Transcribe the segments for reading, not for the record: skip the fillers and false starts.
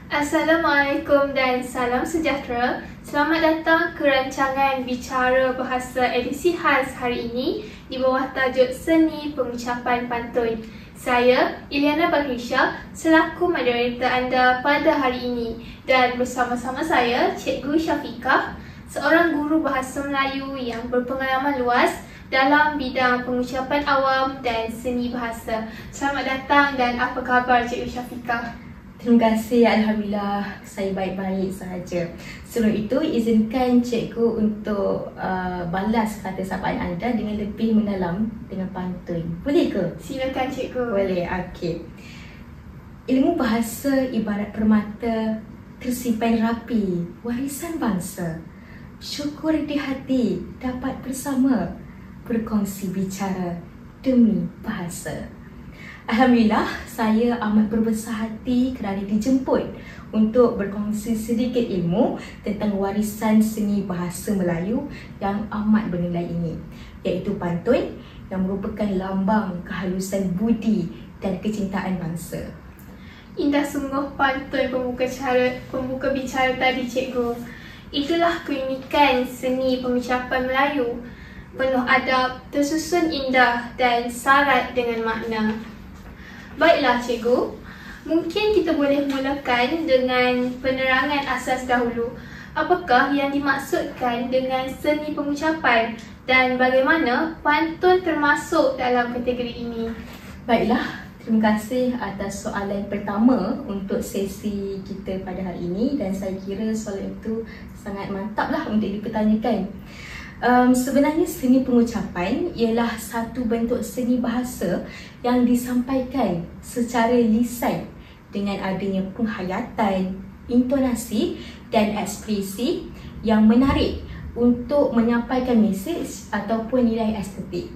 Assalamualaikum dan salam sejahtera. Selamat datang ke rancangan Bicara Bahasa edisi khas hari ini di bawah tajuk Seni Pengucapan Pantun. Saya, Iliana Bakrisha, selaku moderator anda pada hari ini, dan bersama-sama saya, Cikgu Syafiqah, seorang guru bahasa Melayu yang berpengalaman luas dalam bidang pengucapan awam dan seni bahasa. Selamat datang dan apa khabar Cikgu Syafiqah? Terima kasih, Alhamdulillah saya baik-baik sahaja. Sebelum itu, izinkan cikgu untuk balas kata sapaan anda dengan lebih mendalam dengan pantun. Boleh ke? Silakan cikgu. Boleh, okey. Ilmu bahasa ibarat permata tersimpan rapi, warisan bangsa. Syukur di hati dapat bersama berkongsi bicara demi bahasa. Alhamdulillah, saya amat berbesar hati kerana dijemput untuk berkongsi sedikit ilmu tentang warisan seni bahasa Melayu yang amat bernilai ini, iaitu pantun yang merupakan lambang kehalusan budi dan kecintaan bangsa. Indah sungguh pantun pembuka bicara tadi cikgu. Itulah keunikan seni pengucapan Melayu, penuh adab, tersusun indah dan syarat dengan makna. Baiklah cikgu, mungkin kita boleh mulakan dengan penerangan asas dahulu. Apakah yang dimaksudkan dengan seni pengucapan dan bagaimana pantun termasuk dalam kategori ini? Baiklah, terima kasih atas soalan pertama untuk sesi kita pada hari ini, dan saya kira soalan itu sangat mantaplah untuk dipertanyakan. Sebenarnya seni pengucapan ialah satu bentuk seni bahasa yang disampaikan secara lisan dengan adanya penghayatan, intonasi dan ekspresi yang menarik untuk menyampaikan mesej ataupun nilai estetik.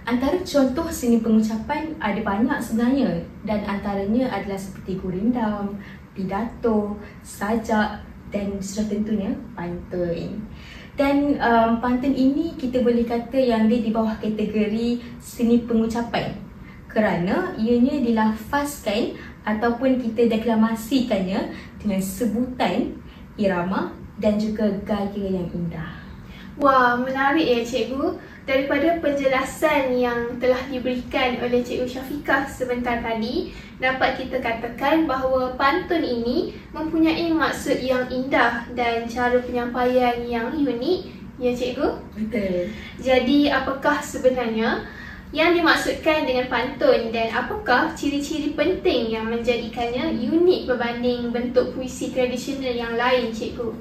Antara contoh seni pengucapan ada banyak sebenarnya, dan antaranya adalah seperti gurindam, pidato, sajak dan sudah tentunya pantun. Dan pantun ini kita boleh kata yang dia di bawah kategori seni pengucapan kerana ianya dilafazkan ataupun kita deklamasikannya dengan sebutan, irama dan juga gaya yang indah. Wah, menarik ya cikgu. Daripada penjelasan yang telah diberikan oleh Cikgu Syafiqah sebentar tadi, dapat kita katakan bahawa pantun ini mempunyai maksud yang indah dan cara penyampaian yang unik, ya cikgu? Betul. Jadi, apakah sebenarnya yang dimaksudkan dengan pantun dan apakah ciri-ciri penting yang menjadikannya unik berbanding bentuk puisi tradisional yang lain, cikgu?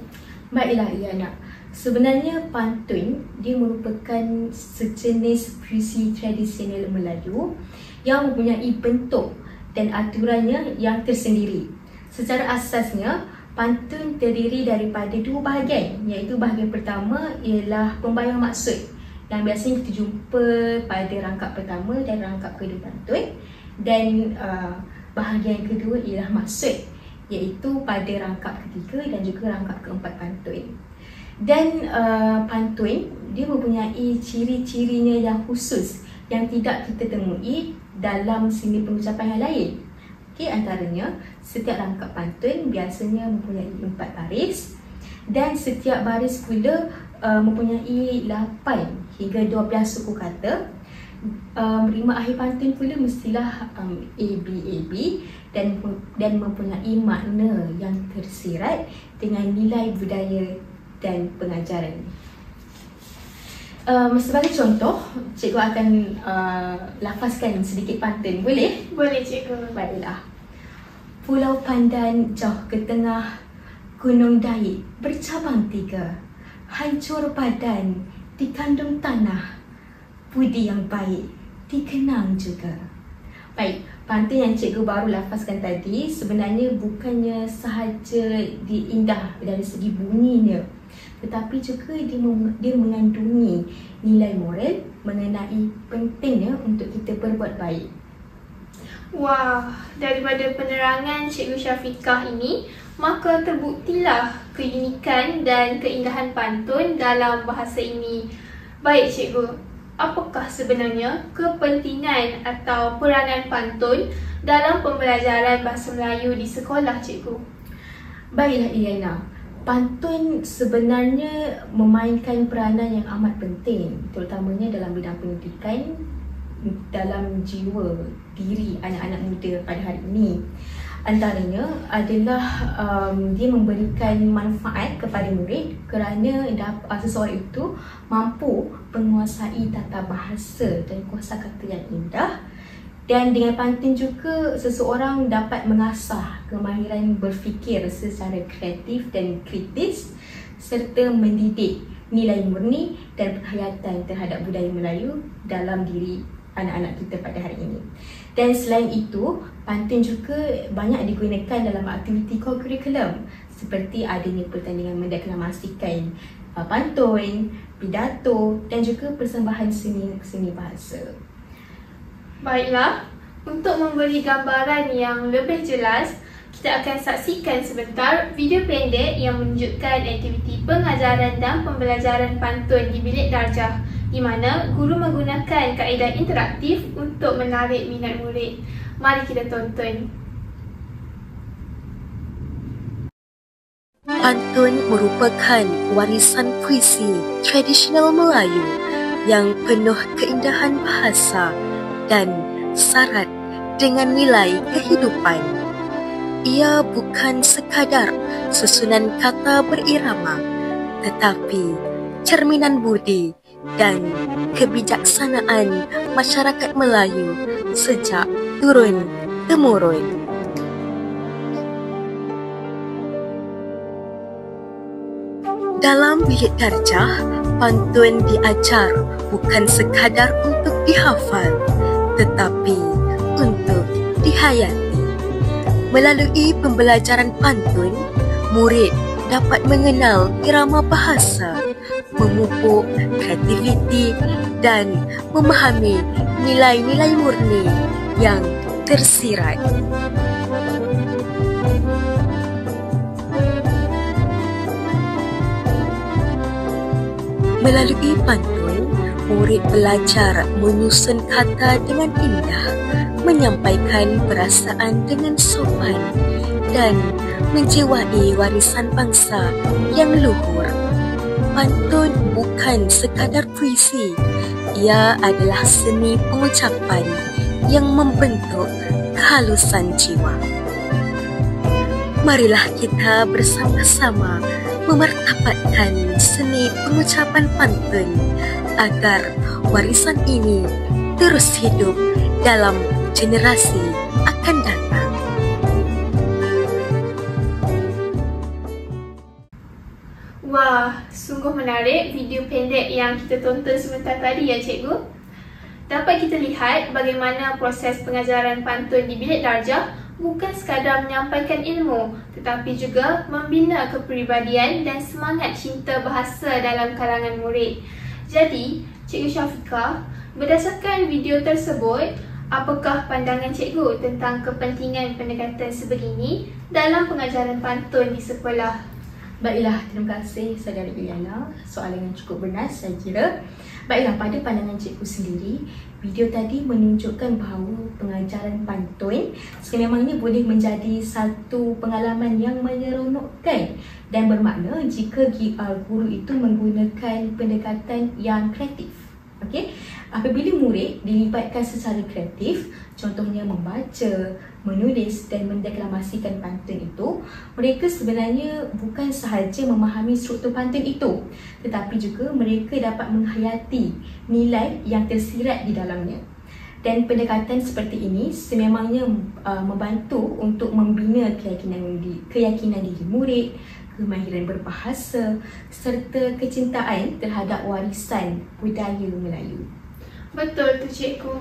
Baiklah, Iliana. Sebenarnya pantun dia merupakan sejenis puisi tradisional Melayu yang mempunyai bentuk dan aturannya yang tersendiri. Secara asasnya, pantun terdiri daripada dua bahagian, iaitu bahagian pertama ialah pembayang maksud yang biasanya kita jumpa pada rangkap pertama dan rangkap kedua pantun, dan bahagian kedua ialah maksud, iaitu pada rangkap ketiga dan juga rangkap keempat pantun. Dan pantun dia mempunyai ciri-cirinya yang khusus yang tidak kita temui dalam seni pengucapan yang lain. Okey, antaranya setiap rangkap pantun biasanya mempunyai 4 baris, dan setiap baris pula mempunyai 8 hingga 12 suku kata. Rima akhir pantun pula mestilah AB dan mempunyai makna yang tersirat dengan nilai budaya dan pengajaran. Sebagai contoh, cikgu akan lafazkan sedikit pantun, boleh? Boleh cikgu. Baiklah. Pulau Pandan jauh ke tengah, Gunung Daik bercabang 3, hancur badan dikandung tanah, budi yang baik dikenang juga. Baik, pantun yang cikgu baru lafazkan tadi sebenarnya bukannya sahaja diindah dari segi bunyinya, tetapi juga dia mengandungi nilai moral mengenai pentingnya untuk kita berbuat baik. Wah, daripada penerangan Cikgu Syafiqah ini, maka terbuktilah keunikan dan keindahan pantun dalam bahasa ini. Baik cikgu, apakah sebenarnya kepentingan atau peranan pantun dalam pembelajaran bahasa Melayu di sekolah cikgu? Baiklah Iliana, pantun sebenarnya memainkan peranan yang amat penting, terutamanya dalam bidang pendidikan, dalam jiwa diri anak-anak muda pada hari ini. Antaranya adalah dia memberikan manfaat kepada murid kerana seseorang itu mampu menguasai tata bahasa dan kosakata yang indah. Dan dengan pantun juga seseorang dapat mengasah kemahiran berfikir secara kreatif dan kritis serta mendidik nilai murni dan penghayatan terhadap budaya Melayu dalam diri anak-anak kita pada hari ini. Dan selain itu, pantun juga banyak digunakan dalam aktiviti kurikulum seperti adanya pertandingan mendeklamasikan pantun, pidato dan juga persembahan seni bahasa. Baiklah, untuk memberi gambaran yang lebih jelas, kita akan saksikan sebentar video pendek yang menunjukkan aktiviti pengajaran dan pembelajaran pantun di bilik darjah, di mana guru menggunakan kaedah interaktif untuk menarik minat murid. Mari kita tonton. Pantun merupakan warisan puisi tradisional Melayu yang penuh keindahan bahasa dan syarat dengan nilai kehidupan. Ia bukan sekadar susunan kata berirama, tetapi cerminan budi dan kebijaksanaan masyarakat Melayu sejak turun-temurun. Dalam bilik darjah, pantun diajar bukan sekadar untuk dihafal, tetapi untuk dihayati. Melalui pembelajaran pantun, murid dapat mengenal irama bahasa, memupuk kreativiti dan memahami nilai-nilai murni yang tersirat. Melalui pantun, murid belajar menyusun kata dengan indah, menyampaikan perasaan dengan sopan dan menjiwai warisan bangsa yang luhur. Pantun bukan sekadar puisi, ia adalah seni pengucapan yang membentuk kehalusan jiwa. Marilah kita bersama-sama memartabatkan seni pengucapan pantun agar warisan ini terus hidup dalam generasi akan datang. Wah, sungguh menarik video pendek yang kita tonton sebentar tadi ya cikgu. Dapat kita lihat bagaimana proses pengajaran pantun di bilik darjah bukan sekadar menyampaikan ilmu, tetapi juga membina kepribadian dan semangat cinta bahasa dalam kalangan murid. Jadi, Cikgu Syafiqah, berdasarkan video tersebut, apakah pandangan cikgu tentang kepentingan pendekatan sebegini dalam pengajaran pantun di sekolah? Baiklah, terima kasih saudara Iliana. Soalan yang cukup bernas saya kira. Baiklah, pada pandangan cikgu sendiri, video tadi menunjukkan bahawa pengajaran pantun sememangnya boleh menjadi satu pengalaman yang menyeronokkan dan bermakna jika guru itu menggunakan pendekatan yang kreatif. Okey, apabila murid dilibatkan secara kreatif, contohnya membaca, menulis dan mendeklamasikan pantun itu, mereka sebenarnya bukan sahaja memahami struktur pantun itu, tetapi juga mereka dapat menghayati nilai yang tersirat di dalamnya. Dan pendekatan seperti ini sememangnya membantu untuk membina keyakinan diri murid, kemahiran berbahasa serta kecintaan terhadap warisan budaya Melayu. Betul tu cikgu.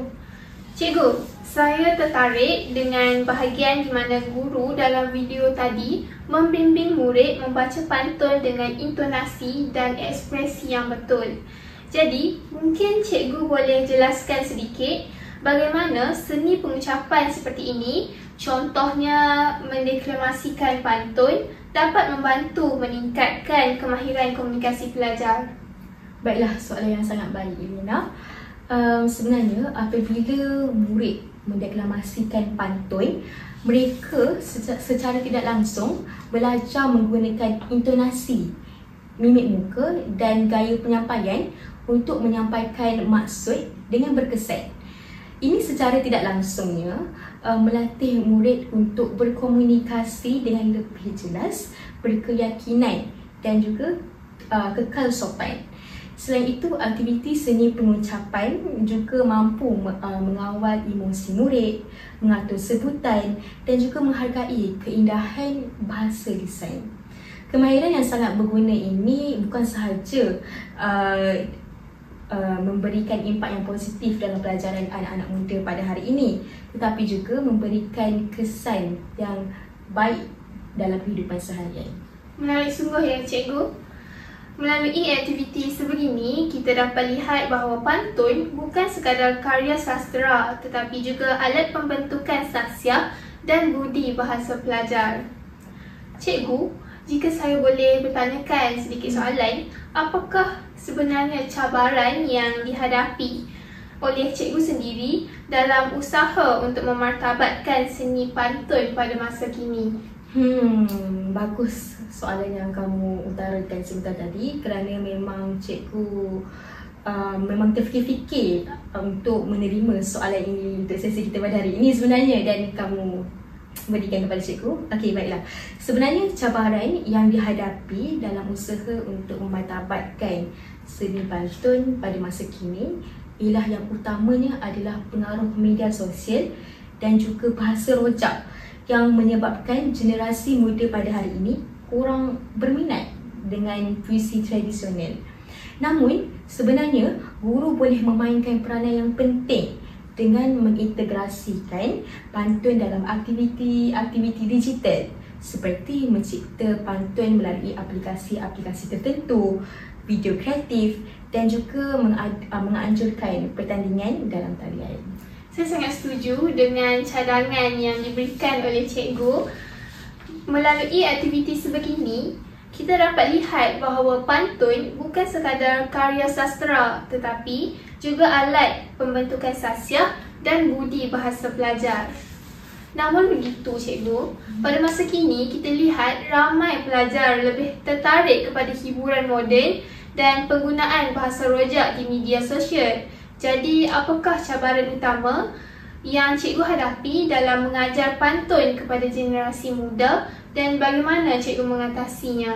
Cikgu, saya tertarik dengan bahagian di mana guru dalam video tadi membimbing murid membaca pantun dengan intonasi dan ekspresi yang betul. Jadi, mungkin cikgu boleh jelaskan sedikit bagaimana seni pengucapan seperti ini, contohnya mendeklamasikan pantun, dapat membantu meningkatkan kemahiran komunikasi pelajar. Baiklah, soalan yang sangat baik, Elina. Sebenarnya apabila murid mendeklamasikan pantun, mereka secara tidak langsung belajar menggunakan intonasi, mimik muka dan gaya penyampaian untuk menyampaikan maksud dengan berkesan. Ini secara tidak langsungnya melatih murid untuk berkomunikasi dengan lebih jelas, berkeyakinan dan juga kekal sopan. Selain itu, aktiviti seni pengucapan juga mampu mengawal emosi murid, mengatur sebutan dan juga menghargai keindahan bahasa lisan. Kemahiran yang sangat berguna ini bukan sahaja memberikan impak yang positif dalam pelajaran anak-anak muda pada hari ini, tetapi juga memberikan kesan yang baik dalam kehidupan seharian. Menarik sungguh ya cikgu. Melalui aktiviti sebegini, kita dapat lihat bahawa pantun bukan sekadar karya sastera tetapi juga alat pembentukan sahsiah dan budi bahasa pelajar. Cikgu, jika saya boleh bertanyakan sedikit soalan, apakah sebenarnya cabaran yang dihadapi oleh cikgu sendiri dalam usaha untuk memartabatkan seni pantun pada masa kini? Bagus soalan yang kamu utarakan sebentar tadi, kerana memang cikgu memang terfikir-fikir untuk menerima soalan ini untuk sesi kita pada hari ini sebenarnya, dan kamu berikan kepada cikgu. Okey, baiklah. Sebenarnya cabaran yang dihadapi dalam usaha untuk memartabatkan seni pantun pada masa kini ialah yang utamanya adalah pengaruh media sosial dan juga bahasa rojak yang menyebabkan generasi muda pada hari ini kurang berminat dengan puisi tradisional. Namun, sebenarnya guru boleh memainkan peranan yang penting dengan mengintegrasikan pantun dalam aktiviti digital seperti mencipta pantun melalui aplikasi-aplikasi tertentu, video kreatif dan juga menganjurkan pertandingan dalam talian. Saya sangat setuju dengan cadangan yang diberikan oleh cikgu. Melalui aktiviti sebegini, kita dapat lihat bahawa pantun bukan sekadar karya sastera tetapi juga alat pembentukan sahsiah dan budi bahasa pelajar. Namun begitu cikgu, pada masa kini kita lihat ramai pelajar lebih tertarik kepada hiburan moden dan penggunaan bahasa rojak di media sosial. Jadi, apakah cabaran utama yang cikgu hadapi dalam mengajar pantun kepada generasi muda dan bagaimana cikgu mengatasinya?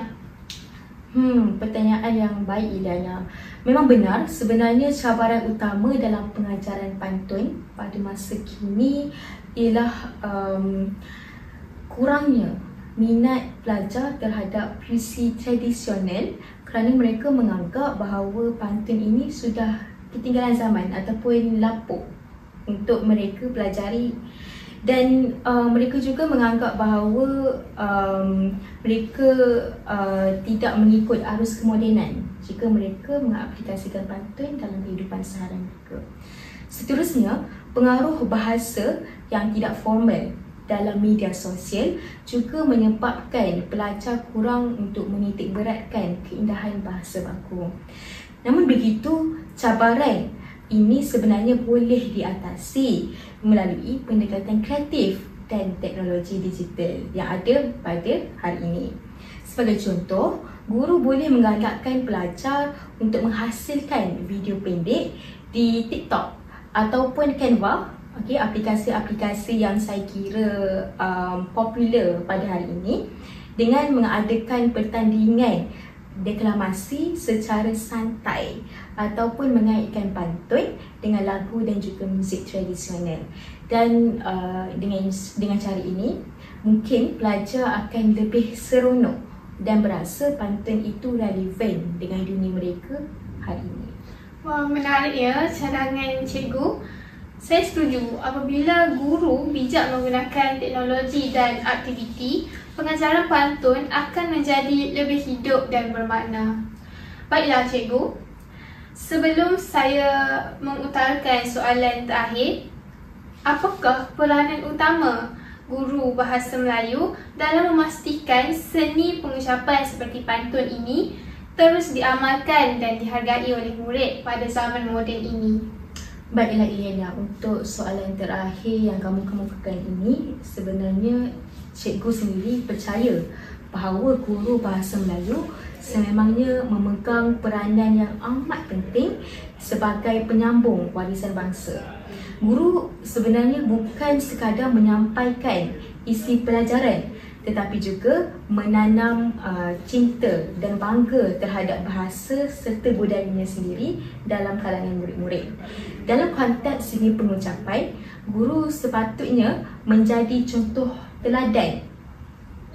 Pertanyaan yang baik, Iliana. Memang benar, sebenarnya cabaran utama dalam pengajaran pantun pada masa kini ialah kurangnya minat pelajar terhadap puisi tradisional kerana mereka menganggap bahawa pantun ini sudah ketinggalan zaman ataupun lapuk untuk mereka pelajari, dan mereka juga menganggap bahawa mereka tidak mengikut arus kemodenan jika mereka mengaplikasikan pantun dalam kehidupan seharian mereka. Seterusnya, pengaruh bahasa yang tidak formal dalam media sosial juga menyebabkan pelajar kurang untuk menitik beratkan keindahan bahasa baku. Namun begitu, cabaran ini sebenarnya boleh diatasi melalui pendekatan kreatif dan teknologi digital yang ada pada hari ini. Sebagai contoh, guru boleh menggalakkan pelajar untuk menghasilkan video pendek di TikTok ataupun Canva, aplikasi-aplikasi yang saya kira popular pada hari ini, dengan mengadakan pertandingan deklamasi secara santai ataupun mengaitkan pantun dengan lagu dan juga muzik tradisional. Dan dengan cara ini mungkin pelajar akan lebih seronok dan berasa pantun itu relevan dengan dunia mereka hari ini. Wah, menarik ya cadangan cikgu. Saya setuju, apabila guru bijak menggunakan teknologi dan aktiviti, pengajaran pantun akan menjadi lebih hidup dan bermakna. Baiklah cikgu, sebelum saya mengutarakan soalan terakhir, apakah peranan utama guru bahasa Melayu dalam memastikan seni pengucapan seperti pantun ini terus diamalkan dan dihargai oleh murid pada zaman moden ini? Baiklah Iliana, untuk soalan terakhir yang kamu kemukakan ini, sebenarnya cikgu sendiri percaya bahawa guru bahasa Melayu sememangnya memegang peranan yang amat penting sebagai penyambung warisan bangsa. Guru sebenarnya bukan sekadar menyampaikan isi pelajaran, tetapi juga menanam cinta dan bangga terhadap bahasa serta budayanya sendiri dalam kalangan murid-murid. Dalam konteks seni pengucapan, guru sepatutnya menjadi contoh teladan.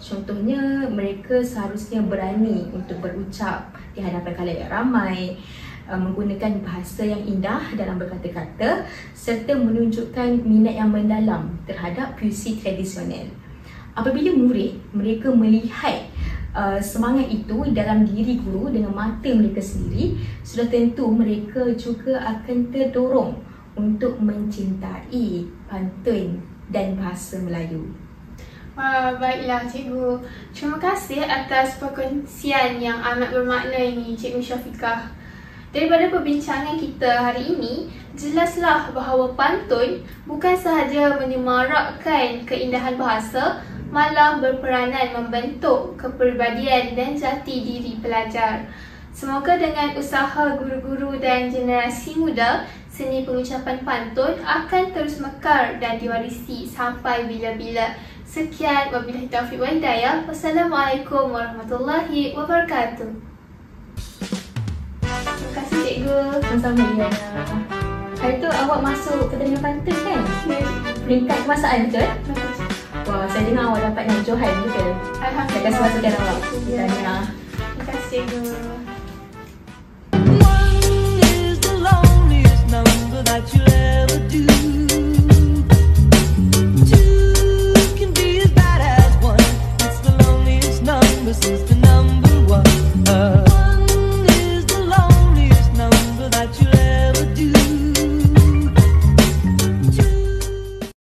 Contohnya, mereka seharusnya berani untuk berucap di hadapan khalayak ramai, menggunakan bahasa yang indah dalam berkata-kata serta menunjukkan minat yang mendalam terhadap puisi tradisional. Apabila murid mereka melihat semangat itu dalam diri guru dengan mata mereka sendiri, sudah tentu mereka juga akan terdorong untuk mencintai pantun dan bahasa Melayu. Baiklah cikgu. Terima kasih atas perkongsian yang amat bermakna ini, Cikgu Syafiqah. Daripada perbincangan kita hari ini, jelaslah bahawa pantun bukan sahaja menyemarakkan keindahan bahasa, malah berperanan membentuk kepribadian dan jati diri pelajar. Semoga dengan usaha guru-guru dan generasi muda, seni pengucapan pantun akan terus mekar dan diwarisi sampai bila-bila. Sekian, wabillahi taufiq wal hidayah. Wassalamualaikum warahmatullahi wabarakatuh. Terima kasih cikgu. Sama-sama Iliana. Hari tu awak masuk pertandingan pantun kan? Peringkat kemasan betul? Wah, saya dengar awak dapat naik Johan betul? Alhamdulillah. Saya kasih masukan awak. Terima kasih cikgu. One is the loneliest number that you'll ever do. Two can be as bad as one. It's the loneliest number since the number